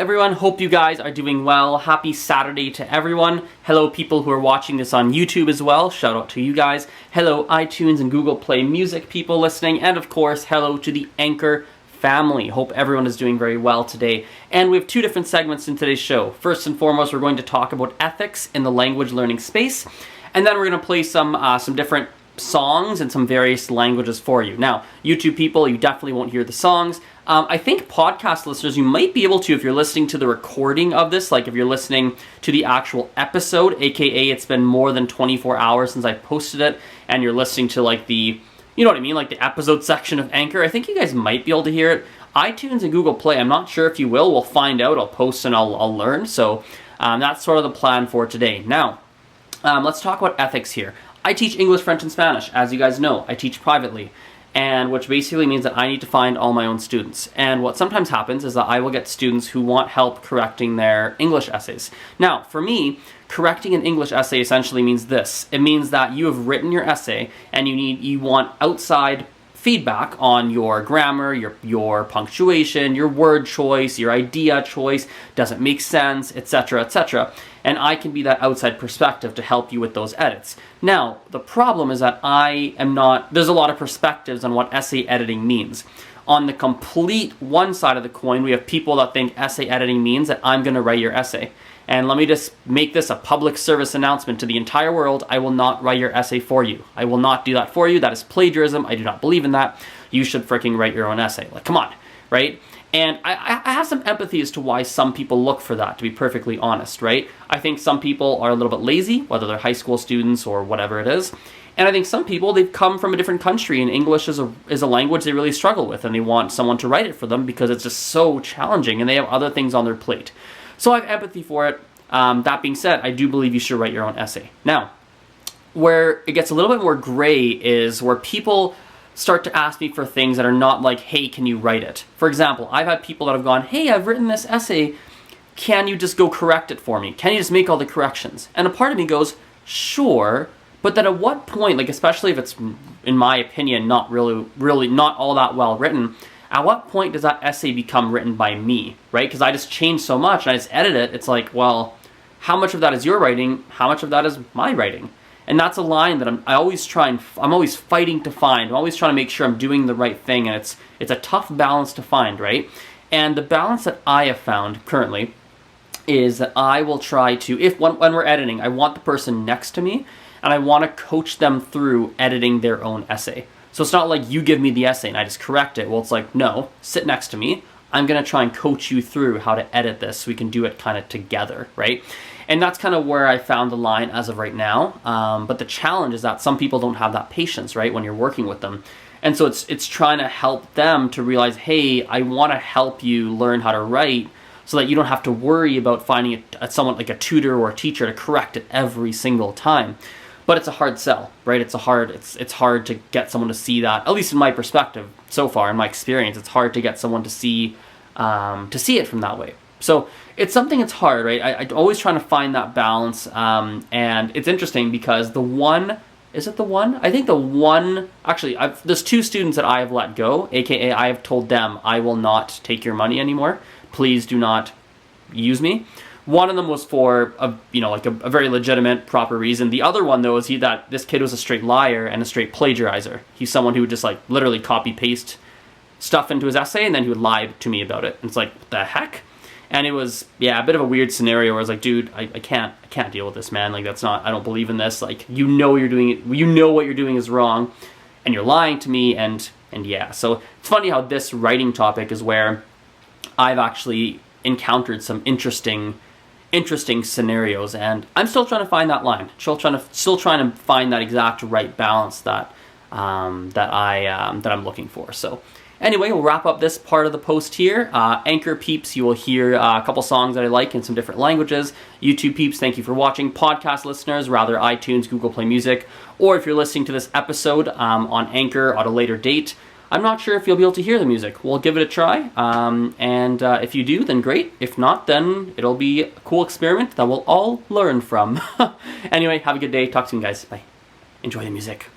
everyone, hope you guys are doing well. Happy Saturday to everyone. Hello people who are watching this on YouTube as well. Shout out to you guys. Hello iTunes and Google Play Music people listening. And of course, hello to the Anchor family. Hope everyone is doing very well today. And we have two different segments in today's show. First and foremost, we're going to talk about ethics in the language learning space. And then we're going to play some different songs in some various languages for you. Now, YouTube people, you definitely won't hear the songs. I think podcast listeners, you might be able to if you're listening to the recording of this, like if you're listening to the actual episode, aka it's been more than 24 hours since I posted it, and you're listening to like the, you know what I mean, like the episode section of Anchor. I think you guys might be able to hear it. iTunes and Google Play, I'm not sure if you will. We'll find out. I'll post and I'll learn. So that's sort of the plan for today. Now, let's talk about ethics here. I teach English, French, and Spanish. As you guys know, I teach privately, and which basically means that I need to find all my own students. And what sometimes happens is that I will get students who want help correcting their English essays. Now, for me, correcting an English essay essentially means this. It means that you have written your essay and you want outside feedback on your grammar, your punctuation, your word choice, your idea choice, does it make sense, etc., etc. And I can be that outside perspective to help you with those edits. Now, the problem is that there's a lot of perspectives on what essay editing means. On the complete one side of the coin, we have people that think essay editing means that I'm going to write your essay. And let me just make this a public service announcement to the entire world. I will not write your essay for you. I will not do that for you. That is plagiarism. I do not believe in that. You should freaking write your own essay. Like, come on, right? And I have some empathy as to why some people look for that, to be perfectly honest, right? I think some people are a little bit lazy, whether they're high school students or whatever it is. And I think some people, they've come from a different country and English is a language they really struggle with, and they want someone to write it for them because it's just so challenging and they have other things on their plate. So I have empathy for it. That being said, I do believe you should write your own essay. Now, where it gets a little bit more gray is where people start to ask me for things that are not like, hey, can you write it? For example, I've had people that have gone, hey, I've written this essay, can you just go correct it for me? Can you just make all the corrections? And a part of me goes, sure, but then at what point, like especially if it's, in my opinion, not really not all that well written, at what point does that essay become written by me, right? Because I just change so much and I just edit it. It's like, well, how much of that is your writing? How much of that is my writing? And that's a line that I'm always fighting to find. I'm always trying to make sure I'm doing the right thing, and it's a tough balance to find, right? And the balance that I have found currently is that I will try to, when we're editing, I want the person next to me, and I want to coach them through editing their own essay. So it's not like you give me the essay and I just correct it. Well, it's like, no, sit next to me. I'm going to try and coach you through how to edit this so we can do it kind of together, right? And that's kind of where I found the line as of right now. But the challenge is that some people don't have that patience, right, when you're working with them. And so it's trying to help them to realize, hey, I want to help you learn how to write so that you don't have to worry about finding someone like a tutor or a teacher to correct it every single time. But it's a hard sell, right? It's hard to get someone to see that, at least in my perspective so far, in my experience. It's hard to get someone to see it from that way. So it's something that's hard, right? I'm always trying to find that balance, and it's interesting because actually, there's two students that I have let go, aka I have told them I will not take your money anymore. Please do not use me. One of them was for a very legitimate, proper reason. The other one, though, is this kid was a straight liar and a straight plagiarizer. He's someone who would just like literally copy paste stuff into his essay and then he would lie to me about it. And it's like, what the heck? And it was, a bit of a weird scenario where I was like, dude, I can't deal with this, man. Like, I don't believe in this. Like, you know what you're doing is wrong, and you're lying to me, and yeah. So it's funny how this writing topic is where I've actually encountered some interesting scenarios, and I'm still trying to find that line. Still trying to find that exact right balance that I'm looking for. So anyway, we'll wrap up this part of the post here. Anchor peeps, you will hear a couple songs that I like in some different languages. YouTube peeps, thank you for watching. Podcast listeners, rather iTunes, Google Play Music, or if you're listening to this episode on Anchor at a later date, I'm not sure if you'll be able to hear the music. We'll give it a try, and if you do, then great. If not, then it'll be a cool experiment that we'll all learn from. Anyway, have a good day. Talk soon, guys. Bye. Enjoy the music.